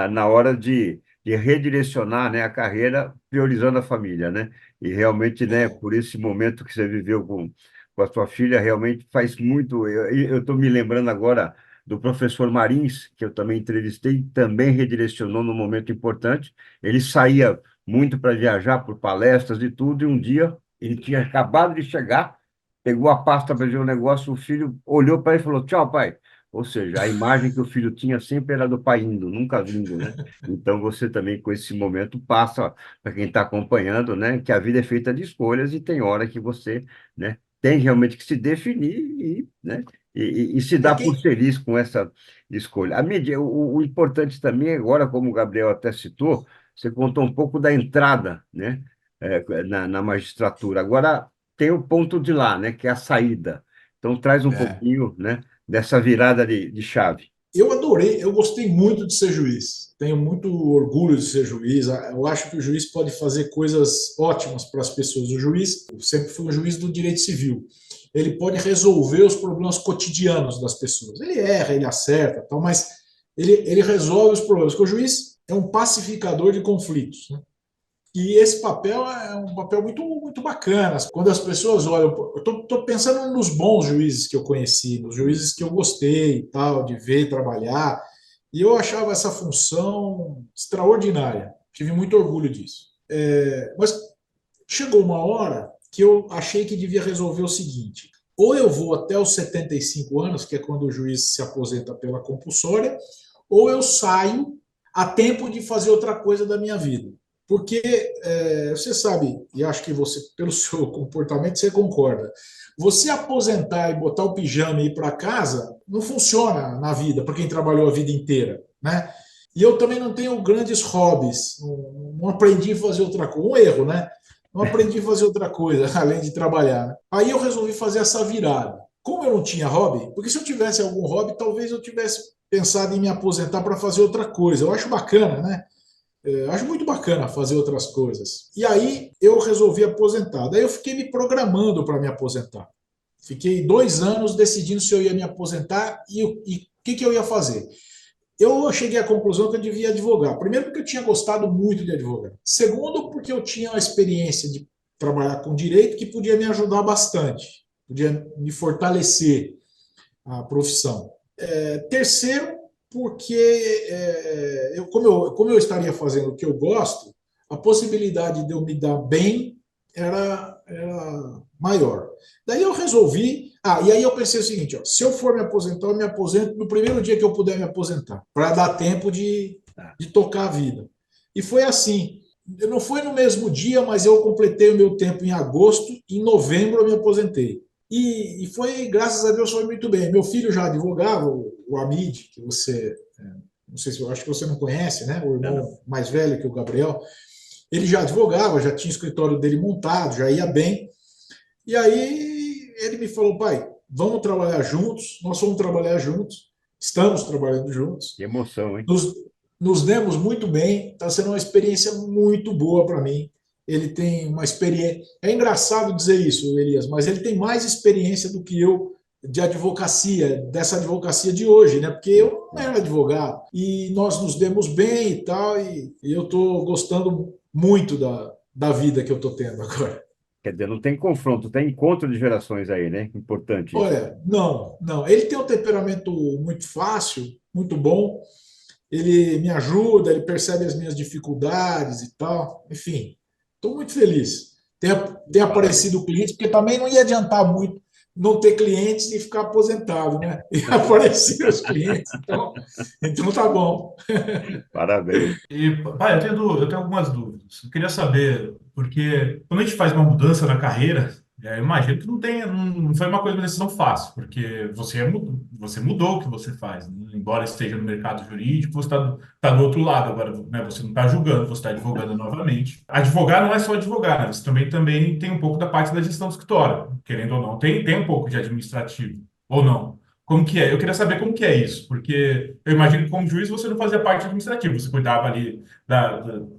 Na hora de redirecionar, né, a carreira, priorizando a família, né? E realmente, né, por esse momento que você viveu com a sua filha, realmente faz muito. Eu estou me lembrando agora do professor Marins, que eu também entrevistei, também redirecionou num momento importante. Ele saía muito para viajar por palestras e tudo, e um dia ele tinha acabado de chegar, pegou a pasta para ver o negócio, o filho olhou para ele e falou: Tchau, pai. Ou seja, a imagem que o filho tinha sempre era do pai indo, nunca vindo, né? Então você também, com esse momento, passa para quem está acompanhando, né, que a vida é feita de escolhas e tem hora que você, né, tem realmente que se definir e, né, e se É dar por quem, feliz com essa escolha. A mídia, o importante também, agora, como o Gabriel até citou, você contou um pouco da entrada, né? Na magistratura. Agora tem o ponto de lá, né, que é a saída. Então traz um é, pouquinho, né, dessa virada de chave. eu adorei, eu gostei muito de ser juiz. Tenho muito orgulho de ser juiz. Eu acho que o juiz pode fazer coisas ótimas para as pessoas. O juiz, eu sempre fui um juiz do direito civil. Ele pode resolver os problemas cotidianos das pessoas. Ele erra, ele acerta, tal, mas ele resolve os problemas. Porque o juiz é um pacificador de conflitos, né? E esse papel é um papel muito, muito bacana. Quando as pessoas olham, eu estou pensando nos bons juízes que eu conheci, nos juízes que eu gostei e tal, de ver trabalhar, e eu achava essa função extraordinária. Tive muito orgulho disso. Mas chegou uma hora que eu achei que devia resolver o seguinte: ou eu vou até os 75 anos, que é quando o juiz se aposenta pela compulsória, ou eu saio a tempo de fazer outra coisa da minha vida. Porque você sabe, e acho que você, pelo seu comportamento, você concorda. Você aposentar e botar o pijama e ir para casa não funciona na vida para quem trabalhou a vida inteira, né? E eu também não tenho grandes hobbies, não aprendi a fazer outra coisa, um erro, né? Não aprendi a fazer outra coisa além de trabalhar, né? Aí eu resolvi fazer essa virada. Como eu não tinha hobby, porque se eu tivesse algum hobby, talvez eu tivesse pensado em me aposentar para fazer outra coisa. Eu acho bacana, né? Acho muito bacana fazer outras coisas. E aí eu resolvi aposentar. Daí eu fiquei me programando para me aposentar. Fiquei 2 anos decidindo se eu ia me aposentar e o que eu ia fazer. Eu cheguei à conclusão que eu devia advogar. Primeiro, porque eu tinha gostado muito de advogar. Segundo, porque eu tinha a experiência de trabalhar com direito que podia me ajudar bastante, podia me fortalecer a profissão. Terceiro, porque como eu estaria fazendo o que eu gosto, a possibilidade de eu me dar bem era maior. Daí eu resolvi. E aí eu pensei o seguinte: ó, se eu for me aposentar, eu me aposento no primeiro dia que eu puder me aposentar, para dar tempo de tocar a vida. E foi assim. Não foi no mesmo dia, mas eu completei o meu tempo em agosto, em novembro eu me aposentei. E foi, graças a Deus, foi muito bem. Meu filho já advogava, o Amid, que você, não sei se eu acho que você não conhece, né? O Não, não. irmão mais velho que o Gabriel, ele já advogava, já tinha o escritório dele montado, já ia bem. E aí ele me falou: pai, vamos trabalhar juntos, nós vamos trabalhar juntos, estamos trabalhando juntos, Que emoção, hein? nos, nos demos muito bem, está sendo uma experiência muito boa para mim. Ele tem uma experiência. É engraçado dizer isso, Elias, mas ele tem mais experiência do que eu de advocacia, dessa advocacia de hoje, né? Porque eu não era advogado e nós nos demos bem e tal, e eu estou gostando muito da vida que eu estou tendo agora. Quer dizer, não tem confronto, tem encontro de gerações aí, né? Importante isso. Olha, não, não. Ele tem um temperamento muito fácil, muito bom. Ele me ajuda, ele percebe as minhas dificuldades e tal. Enfim, estou muito feliz. Tem Parabéns. aparecido clientes, porque também não ia adiantar muito não ter clientes e ficar aposentado, né? E aparecer os clientes, então tá bom. Parabéns. E, pai, eu tenho algumas dúvidas. Eu queria saber, porque quando a gente faz uma mudança na carreira, Eu imagino que não foi uma decisão fácil, porque você mudou o que você faz, né? Embora esteja no mercado jurídico, você está do outro lado agora, né? Você não está julgando, você está advogando novamente. Advogar não é só advogar, né? Você também tem um pouco da parte da gestão do escritório, querendo ou não. Tem um pouco de administrativo, ou não? Como que é? Eu queria saber como que é isso, porque eu imagino que como juiz você não fazia parte administrativa, você cuidava ali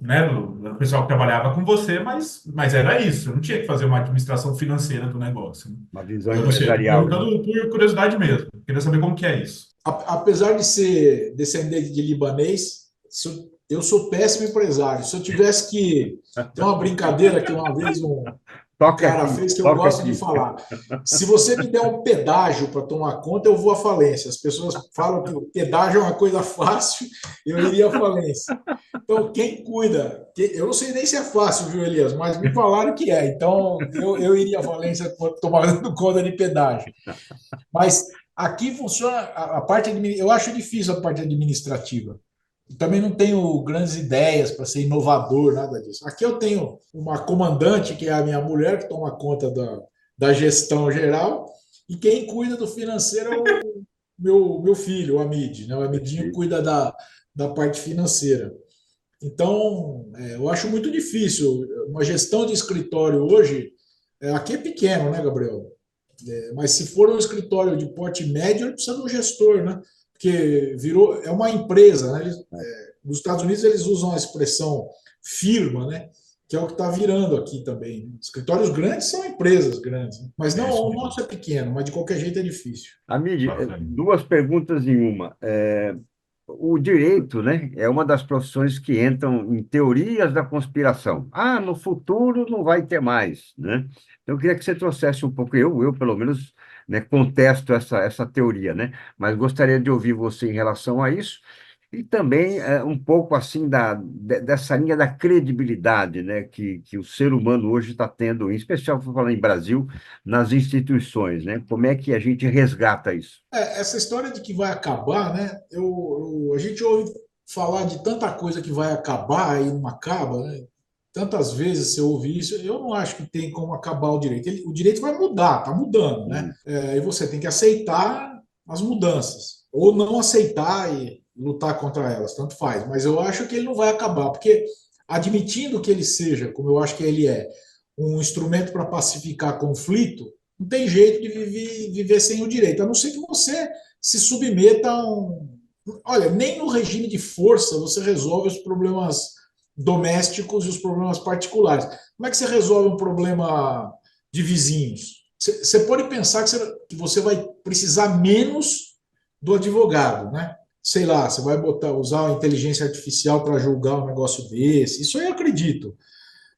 né, do pessoal que trabalhava com você, mas era isso, eu não tinha que fazer uma administração financeira do negócio, né? Uma visão Eu não sei, estou empresarial, né? perguntando por curiosidade mesmo, queria saber como que é isso. Apesar de ser descendente de libanês, eu sou péssimo empresário. Se eu tivesse que. Tem uma brincadeira que uma vez um Toca cara aqui, fez que eu toca gosto de aqui. falar. Se você me der um pedágio para tomar conta, eu vou à falência. As pessoas falam que o pedágio é uma coisa fácil, eu iria à falência. Então, quem cuida, eu não sei nem se é fácil, viu, Elias, mas me falaram que é. Então, eu iria à falência tomando conta de pedágio. Mas aqui funciona a parte, eu acho difícil a parte administrativa. Também não tenho grandes ideias para ser inovador, nada disso. Aqui eu tenho uma comandante, que é a minha mulher, que toma conta da gestão geral, e quem cuida do financeiro é o meu filho, o Amid. Né? O Amidinho cuida da parte financeira. Então, eu acho muito difícil. Uma gestão de escritório hoje, aqui é pequeno, né, Gabriel? Mas se for um escritório de porte médio, ele precisa de um gestor, né? Porque é uma empresa, né? Nos Estados Unidos eles usam a expressão firma, né? Que é o que está virando aqui também. Né? Escritórios grandes são empresas grandes, né? Mas não, Isso o mesmo. nosso é pequeno, mas de qualquer jeito é difícil. Amide, Bacana. duas perguntas em uma. O direito, né, é uma das profissões que entram em teorias da conspiração. Ah, no futuro não vai ter mais, né? Então, eu queria que você trouxesse um pouco, eu pelo menos, né, contesto essa teoria, né? Mas gostaria de ouvir você em relação a isso. E também um pouco assim dessa linha da credibilidade, né, que o ser humano hoje está tendo, em especial, vou falar em Brasil, nas instituições, né? Como é que a gente resgata isso? Essa história de que vai acabar, né? A gente ouve falar de tanta coisa que vai acabar e não acaba, né? Tantas vezes você ouve isso, eu não acho que tem como acabar o direito. O direito vai mudar, está mudando, né? E você tem que aceitar as mudanças, ou não aceitar e lutar contra elas, tanto faz. Mas eu acho que ele não vai acabar, porque admitindo que ele seja, como eu acho que ele é, um instrumento para pacificar conflito, não tem jeito de viver sem o direito, a não ser que você se submeta a um. Olha, nem no regime de força você resolve os problemas domésticos e os problemas particulares. Como é que você resolve um problema de vizinhos? Você pode pensar que você vai precisar menos do advogado, né? Sei lá, você vai usar a inteligência artificial para julgar um negócio desse. Isso aí eu acredito.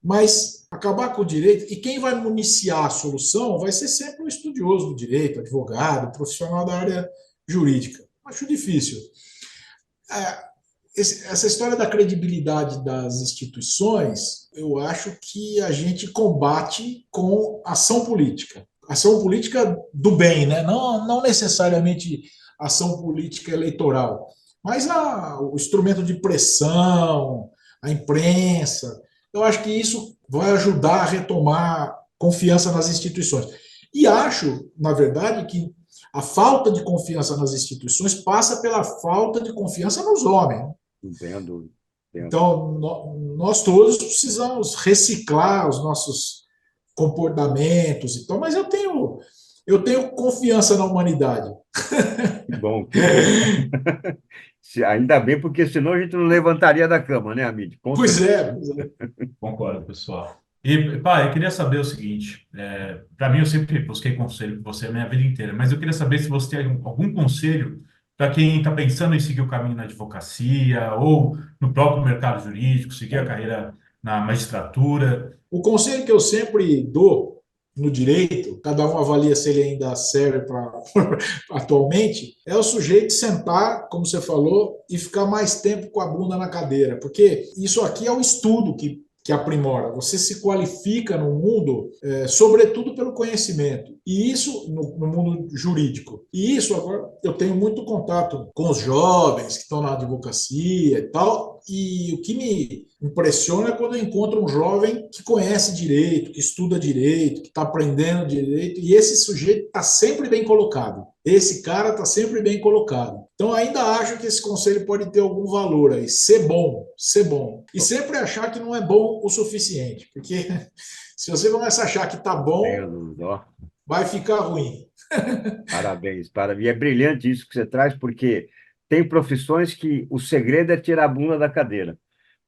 Mas acabar com o direito, e quem vai municiar a solução vai ser sempre um estudioso do direito, advogado, profissional da área jurídica. Acho difícil. Essa história da credibilidade das instituições, eu acho que a gente combate com ação política. Ação política do bem, né? Não necessariamente ação política eleitoral, mas o instrumento de pressão, a imprensa. Eu acho que isso vai ajudar a retomar confiança nas instituições. E acho, na verdade, que a falta de confiança nas instituições passa pela falta de confiança nos homens. Entendo. Então, nós todos precisamos reciclar os nossos comportamentos e tal, mas eu tenho confiança na humanidade. Que bom, que bom. Ainda bem, porque senão a gente não levantaria da cama, né, Amide? Com Pois certeza. é. Concordo, pessoal. E, pá, eu queria saber o seguinte: para mim, eu sempre busquei conselho com você a minha vida inteira, mas eu queria saber se você tem algum conselho para quem está pensando em seguir o caminho na advocacia ou no próprio mercado jurídico, seguir a carreira na magistratura. O conselho que eu sempre dou no direito, cada um avalia se ele ainda serve para atualmente, é o sujeito sentar, como você falou, e ficar mais tempo com a bunda na cadeira, porque isso aqui é o estudo que aprimora. Você se qualifica no mundo, sobretudo pelo conhecimento. E isso no mundo jurídico. E isso agora eu tenho muito contato com os jovens que estão na advocacia e tal. e o que me impressiona é quando eu encontro um jovem que conhece direito, que estuda direito, que está aprendendo direito, e esse sujeito está sempre bem colocado. Esse cara está sempre bem colocado. Então, ainda acho que esse conselho pode ter algum valor aí. Ser bom, ser bom. E sempre achar que não é bom o suficiente, porque se você começa a achar que está bom, vai ficar ruim. Parabéns, parabéns. E é brilhante isso que você traz, porque tem profissões que o segredo é tirar a bunda da cadeira,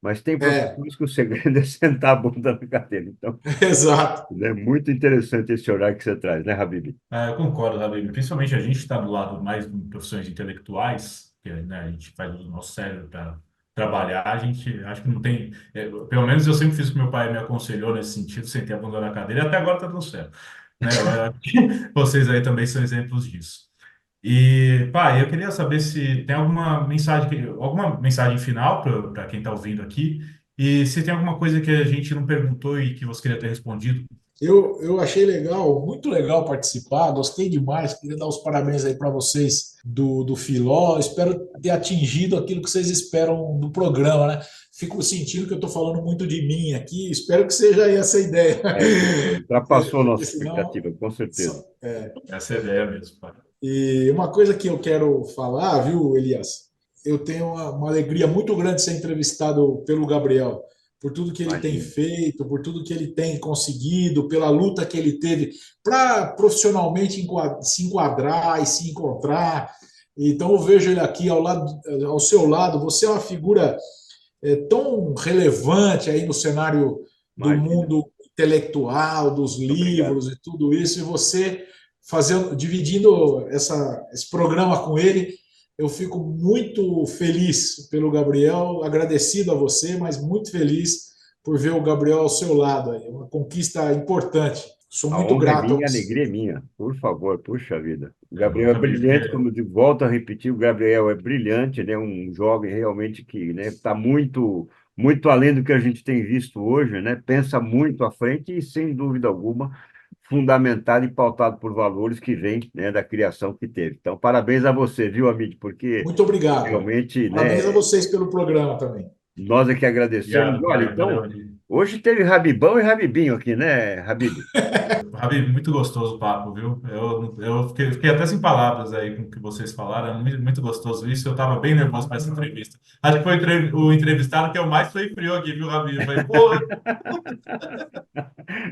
mas tem profissões que o segredo é sentar a bunda na cadeira. Então, exato. é muito interessante esse horário que você traz, né, Habib? Eu concordo, Rabir. Principalmente a gente está do lado mais de profissões intelectuais, que né, a gente faz o nosso cérebro para trabalhar, a gente acho que não tem. Pelo menos eu sempre fiz o que meu pai me aconselhou nesse sentido, sentei a bunda na cadeira, e até agora está dando certo. Né? Eu acho que vocês aí também são exemplos disso. E, pai, eu queria saber se tem alguma mensagem final para quem está ouvindo aqui, e se tem alguma coisa que a gente não perguntou e que você queria ter respondido. Eu achei legal, muito legal participar, gostei demais. Queria dar os parabéns aí para vocês do Filó. Espero ter atingido aquilo que vocês esperam do programa, né? Fico sentindo que eu estou falando muito de mim aqui, espero que seja aí essa ideia. Ultrapassou a Porque nossa senão. expectativa, com certeza. Essa é a ideia mesmo, pai. E uma coisa que eu quero falar, viu, Elias? Eu tenho uma alegria muito grande de ser entrevistado pelo Gabriel, por tudo que ele tem feito, por tudo que ele tem conseguido, pela luta que ele teve para profissionalmente se enquadrar e se encontrar. Então eu vejo ele aqui ao seu lado. Você é uma figura tão relevante aí no cenário do mundo intelectual, dos livros e tudo isso, e você dividindo esse programa com ele. Eu fico muito feliz pelo Gabriel, agradecido a você, mas muito feliz por ver o Gabriel ao seu lado. É uma conquista importante. Sou muito grato a minha, a você. alegria é minha, por favor, puxa vida. O Gabriel é brilhante, como eu volto a repetir, o Gabriel é brilhante, né? Um jovem realmente que está muito, muito além do que a gente tem visto hoje, né? Pensa muito à frente e, sem dúvida alguma, fundamentado e pautado por valores que vêm, né, da criação que teve. Então, parabéns a você, viu, Amídio? Porque muito obrigado. Realmente, parabéns né, a vocês pelo programa também. Nós é que agradecemos. Obrigado, Olha, pai. então, Valeu. hoje teve Rabibão e Rabibinho aqui, né, Habib? Habib, muito gostoso o papo, viu? Eu fiquei até sem palavras aí com o que vocês falaram, muito, muito gostoso isso. Eu estava bem nervoso para essa entrevista. Acho que foi o entrevistado que eu mais foi frio aqui, viu, Habib? Eu falei, pô.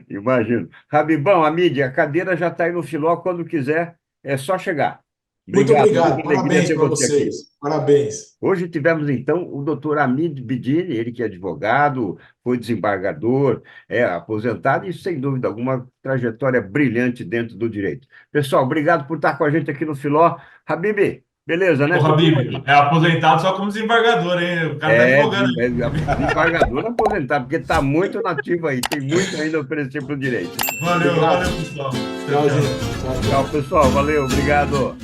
Imagino. Rabibão, a mídia, a cadeira já está aí no Filó, quando quiser, é só chegar. Muito obrigado, muita alegria parabéns ter para você aqui. vocês. Parabéns. Hoje tivemos, então, o doutor Hamid Bidini, ele que é advogado, foi desembargador, é aposentado e, sem dúvida alguma, trajetória brilhante dentro do direito. Pessoal, obrigado por estar com a gente aqui no Filó. Habib, beleza, né? O Habib é aposentado só como desembargador, hein? O cara tá advogando. Desembargador aposentado, porque está muito nativo aí, tem muito ainda a oferecer para o direito. Valeu, pessoal. Tchau, gente. Tchau, pessoal. Valeu, obrigado.